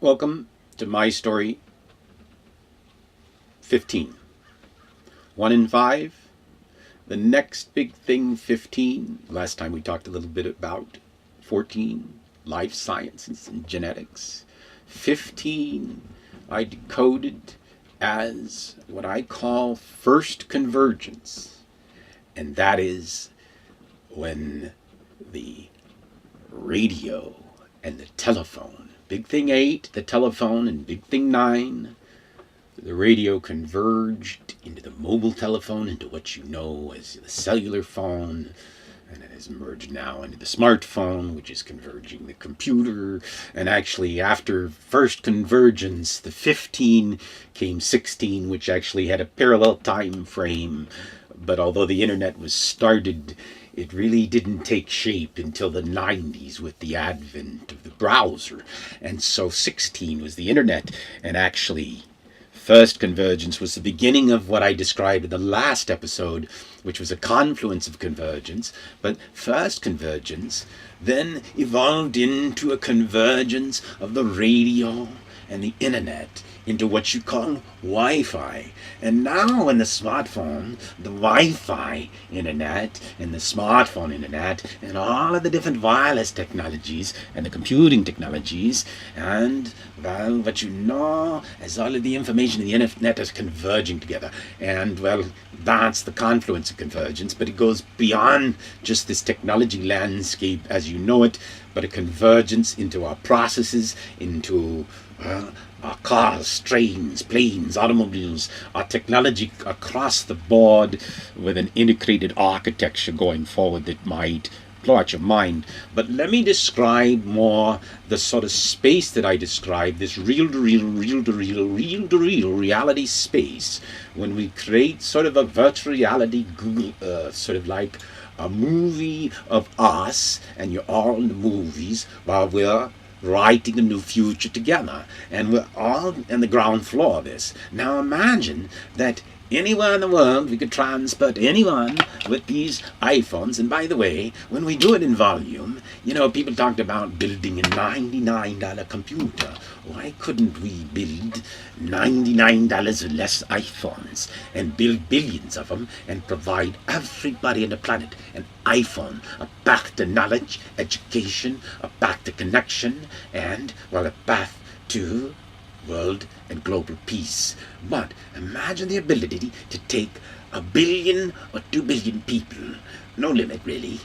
Welcome to my story 15. 1 in 5. The next big thing 15. Last time we talked a little bit about 14. Life sciences and genetics. 15 I decoded as what I call first convergence. And that is when the radio and the telephone, big thing 8, the telephone, and big thing 9, the radio converged into the mobile telephone, into what you know as the cellular phone, and it has merged now into the smartphone, which is converging the computer. And actually, after first convergence, the 15 came 16, which actually had a parallel time frame. But although the internet was started, it really didn't take shape until the 90s with the advent of the browser. And so 16 was the internet, and actually first convergence was the beginning of what I described in the last episode, which was a confluence of convergence. But first convergence then evolved into a convergence of the radio and the internet into what you call Wi-Fi. And now in the smartphone, the Wi-Fi internet and the smartphone internet and all of the different wireless technologies and the computing technologies and, well, what you know as all of the information in the internet is converging together. And, well, that's the confluence of convergence, but it goes beyond just this technology landscape as you know it, but a convergence into our processes, into our cars, trains, planes, automobiles, our technology across the board with an integrated architecture going forward that might blow out your mind. But let me describe more the sort of space that I describe, this real-to-real, real-to-real, real-to-real reality space, when we create sort of a virtual reality Google Earth, sort of like a movie of us, and you're all in the movies while we're writing a new future together, and we're all in the ground floor of this. Now imagine that anywhere in the world we could transport anyone with these iPhones. And by the way, when we do it in volume, you know, people talked about building a $99 computer. Why couldn't we build $99 less iPhones and build billions of them and provide everybody on the planet an iPhone, a path to knowledge, education, a path to connection, and, well, a path to world and global peace? But imagine the ability to take 1 billion or 2 billion people, no limit really,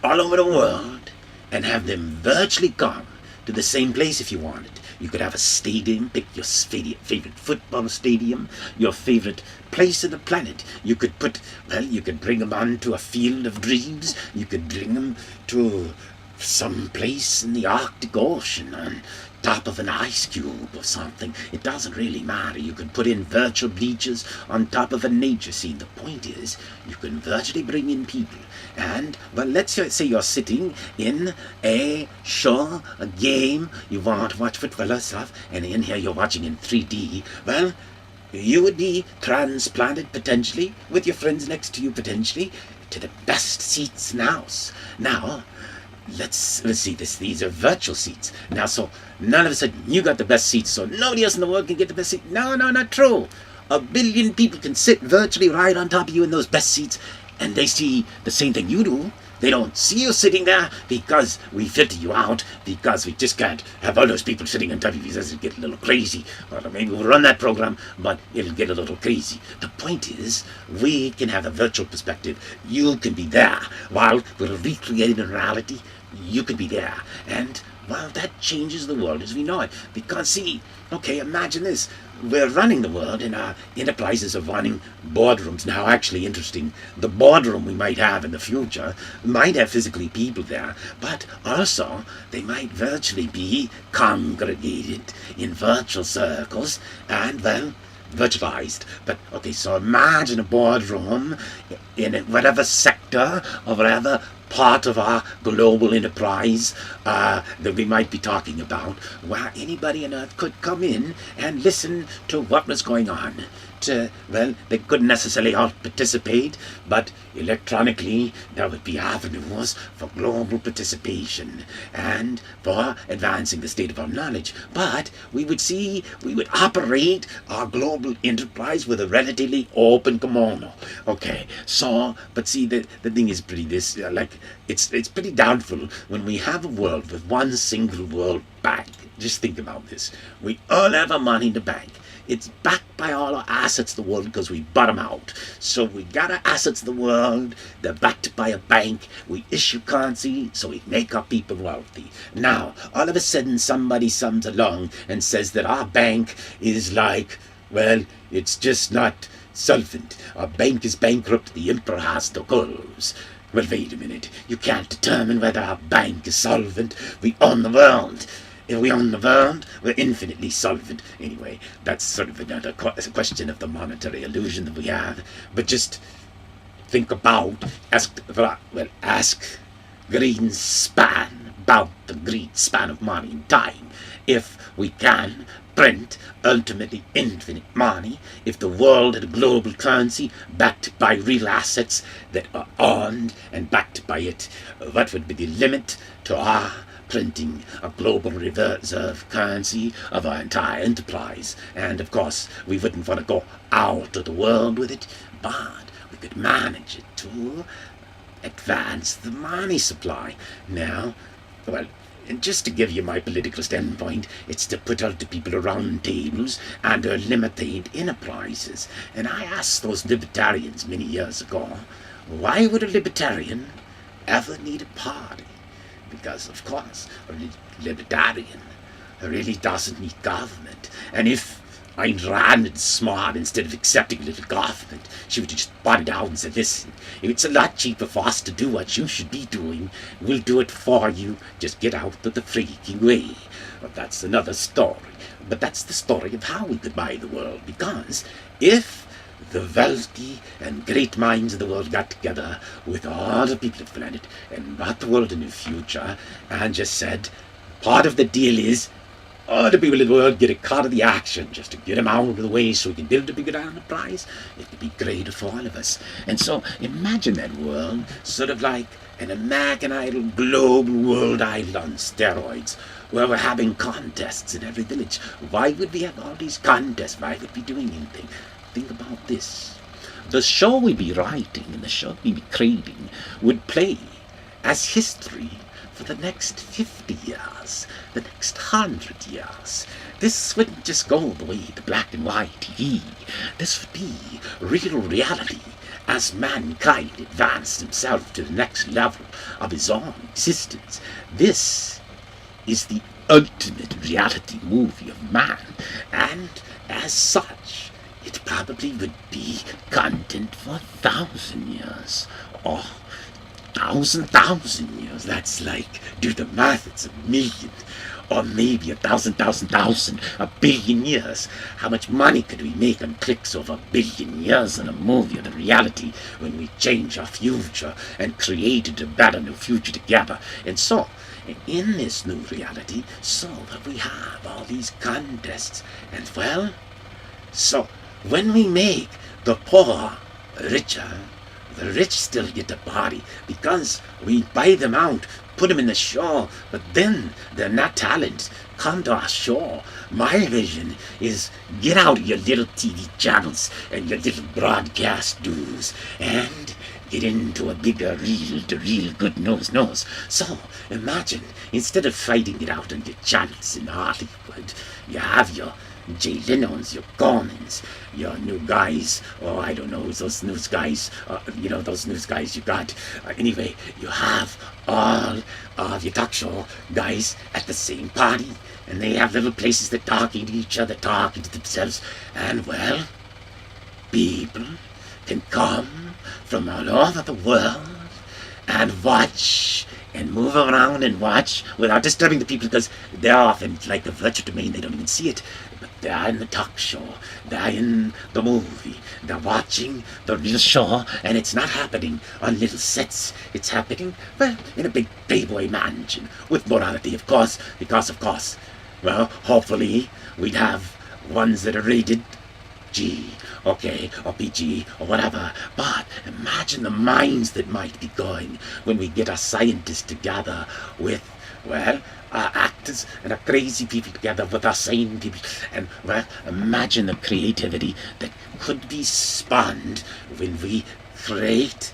all over the world, and have them virtually come to the same place if you wanted. You could have a stadium, pick your favorite football stadium, your favorite place on the planet. You could you could bring them onto a field of dreams. You could bring them to some place in the Arctic Ocean on top of an ice cube or something. It doesn't really matter. You can put in virtual beaches on top of a nature scene. The point is, you can virtually bring in people. And, well, let's say you're sitting in a show, a game, you want to watch football or stuff, and in here you're watching in 3D. Well, you would be transplanted potentially, with your friends next to you potentially, to the best seats in the house. Now, let's see this. These are virtual seats. Now, so none of a sudden you got the best seats, so nobody else in the world can get the best seat. No, not true. 1 billion people can sit virtually right on top of you in those best seats, and they see the same thing you do. They don't see you sitting there because we filter you out, because we just can't have all those people sitting on top of you. It'll get a little crazy. Or maybe we'll run that program, but it'll get a little crazy. The point is, we can have a virtual perspective. You can be there while we're recreating in reality. You could be there. And, well, that changes the world as we know it. Because, see, okay, imagine this. We're running the world, and our enterprises are running boardrooms. Now, actually interesting, the boardroom we might have in the future might have physically people there, but also they might virtually be congregated in virtual circles and, well, virtualized. But, okay, so imagine a boardroom in whatever sector sector, or rather part of our global enterprise that we might be talking about, where anybody on Earth could come in and listen to what was going on. Well, they couldn't necessarily all participate, but electronically there would be avenues for global participation and for advancing the state of our knowledge. But we would operate our global enterprise with a relatively open kimono. Okay, so, but see, the thing is it's pretty doubtful when we have a world with one single world bank. Just think about this. We all have our money in the bank. It's backed by all our assets in the world because we bottom out. So we got our assets in the world, they're backed by a bank, we issue currency, so we make our people wealthy. Now, all of a sudden somebody comes along and says that our bank is it's just not solvent. Our bank is bankrupt, the emperor has to close. Well, wait a minute, you can't determine whether our bank is solvent. We own the world. If we own the world, we're infinitely solvent. Anyway, that's sort of another question of the monetary illusion that we have. But just think about, ask Greenspan about the Greenspan of money and time. If we can print ultimately infinite money, if the world had a global currency backed by real assets that are owned and backed by it, what would be the limit to our printing a global reserve currency of our entire enterprise? And of course, we wouldn't want to go out of the world with it, but we could manage it to advance the money supply. Now, and just to give you my political standpoint, it's to put all the people around tables and limited enterprises. And I asked those libertarians many years ago, why would a libertarian ever need a party? Because, of course, a libertarian really doesn't need government. And if Ayn Rand had smart, instead of accepting a little government, she would just butt it out and say, listen, it's a lot cheaper for us to do what you should be doing. We'll do it for you. Just get out of the freaking way. But that's another story. But that's the story of how we could buy the world. Because if the wealthy and great minds of the world got together with all the people of the planet and brought the world a new future and just said, part of the deal is all the people in the world get a cut of the action just to get them out of the way so we can build a bigger enterprise. It would be greater for all of us. And so imagine that world sort of like an American Idol global world idol on steroids, where we're having contests in every village. Why would we have all these contests? Why would we be doing anything? Think about this. The show we'd be writing and the show we'd be creating would play as history for the next 50 years, the next 100 years. This wouldn't just go the way the black and white TV. This would be real reality as mankind advanced himself to the next level of his own existence. This is the ultimate reality movie of man, and as such, it probably would be content for 1,000 years. Or 1,000 years. That's like, do the math, it's 1,000,000. Or maybe 1,000, a billion years. How much money could we make on clicks over 1,000,000,000 years in a movie or the reality when we change our future and created a better new future together? And so, in this new reality, so that we have all these contests. And so when we make the poor richer, the rich still get the party because we buy them out, put them in the show, but then they're not talent. Come to our show. My vision is get out of your little TV channels and your little broadcast dues and get into a bigger the real good knows. So imagine, instead of fighting it out on your channels in Hollywood, you have your Jay Leno's, your Gormans, your new guys, I don't know, those news guys, those news guys you got. Anyway, you have all of your talk show guys at the same party, and they have little places that talking to each other, talking to themselves, and people can come from all over the world and watch and move around and watch without disturbing the people, because they're often like the virtual domain, they don't even see it. But they're in the talk show, they're in the movie, they're watching the real show, and it's not happening on little sets. It's happening, well, in a big Playboy mansion with morality, of course, because of course, well, hopefully we'd have ones that are rated G, okay, or PG, or whatever. But imagine the minds that might be going when we get our scientists together with, well, our actors and our crazy people together with our sane people. And, well, imagine the creativity that could be spawned when we create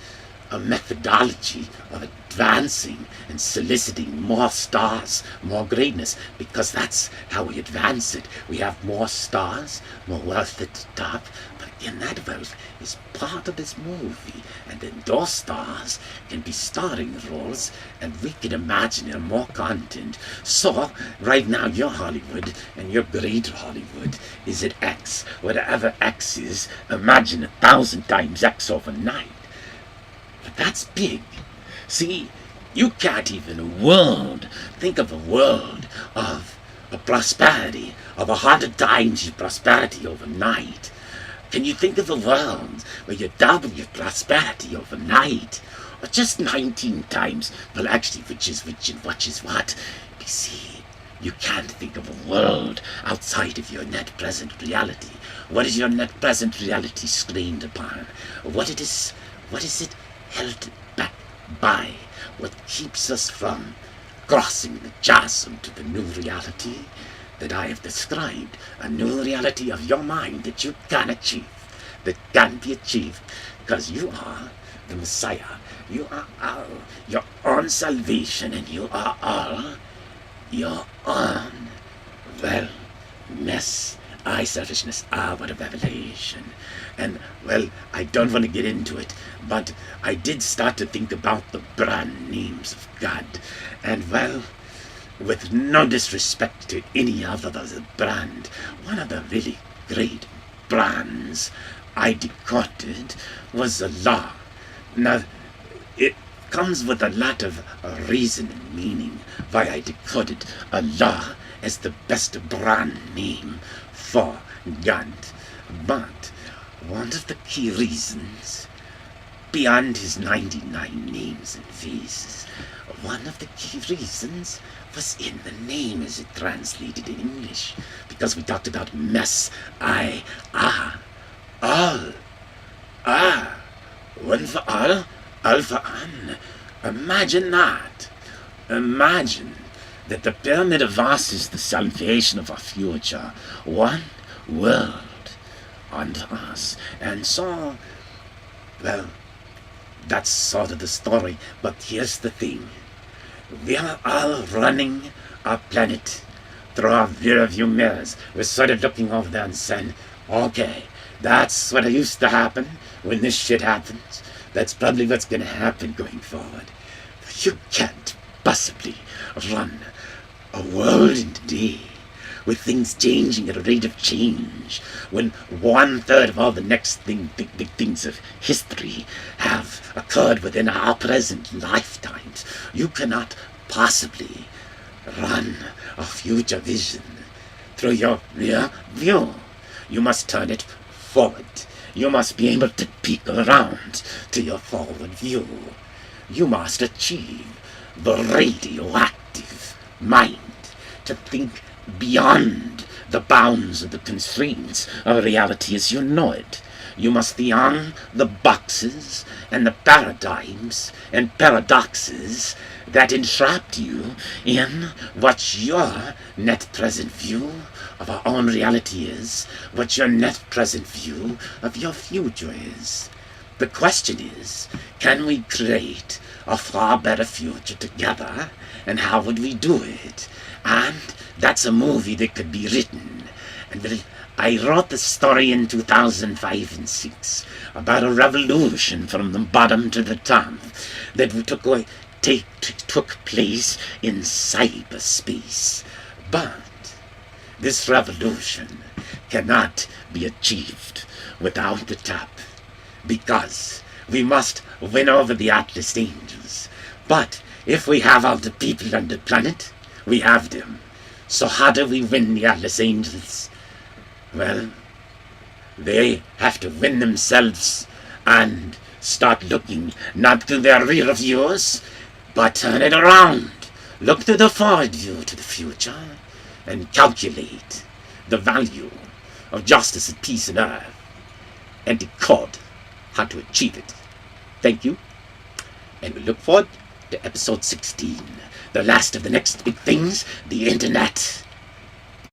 a methodology of advancing and soliciting more stars, more greatness, because that's how we advance it. We have more stars, more wealth at the top, but again, that wealth is part of this movie, and then those stars can be starring roles, and we can imagine more content. So, right now, your Hollywood and your greater Hollywood is at X. Whatever X is, imagine 1,000 times X overnight. But that's big. See, you can't even think of a world of a prosperity, of 100 times your prosperity overnight. Can you think of a world where you double your prosperity overnight? Or just 19 times? Well, actually, which is which and what is what? You see, you can't think of a world outside of your net present reality. What is your net present reality screened upon? What is it held back by? What keeps us from crossing the chasm to the new reality that I have described? A new reality of your mind that you can achieve, that can be achieved, because you are the Messiah. You are all your own salvation, and you are all your own, well, mess. Selfishness, what a revelation. And, well, I don't want to get into it, but I did start to think about the brand names of God. And, well, with no disrespect to any other brand, one of the really great brands I decoded was Allah. Now, it comes with a lot of reason and meaning why I decoded Allah as the best brand name for God. But one of the key reasons, beyond his 99 names and faces, one of the key reasons was in the name as it translated in English. Because we talked about mess, all, one for all for one. Imagine that. Imagine that the pyramid of us is the salvation of our future. One world unto us. And so, well, that's sort of the story. But here's the thing. We are all running our planet through our rear view mirrors. We're sort of looking over there and saying, okay, that's what used to happen when this shit happens. That's probably what's going to happen going forward. You can't possibly run a world in today with things changing at a rate of change, when 1/3 of all the next big things of history have occurred within our present lifetimes. You cannot possibly run a future vision through your rear view. You must turn it forward. You must be able to peek around to your forward view. You must achieve the radioactive mind, to think beyond the bounds of the constraints of reality as you know it. You must be on the boxes and the paradigms and paradoxes that entrapped you in what your net present view of our own reality is, what your net present view of your future is. The question is, can we create a far better future together, and how would we do it? And that's a movie that could be written. And I wrote the story in 2005 and 6 about a revolution from the bottom to the top that took place in cyberspace. But this revolution cannot be achieved without the top, because we must win over the Atlas angels. But If we have all the people on the planet, we have them. So how do we win the Atlas Angels? Well, they have to win themselves and start looking not to their rear views, but turn it around. Look to the forward view to the future and calculate the value of justice and peace on earth and decode how to achieve it. Thank you, and we look forward to episode 16, the last of the next big things, the internet.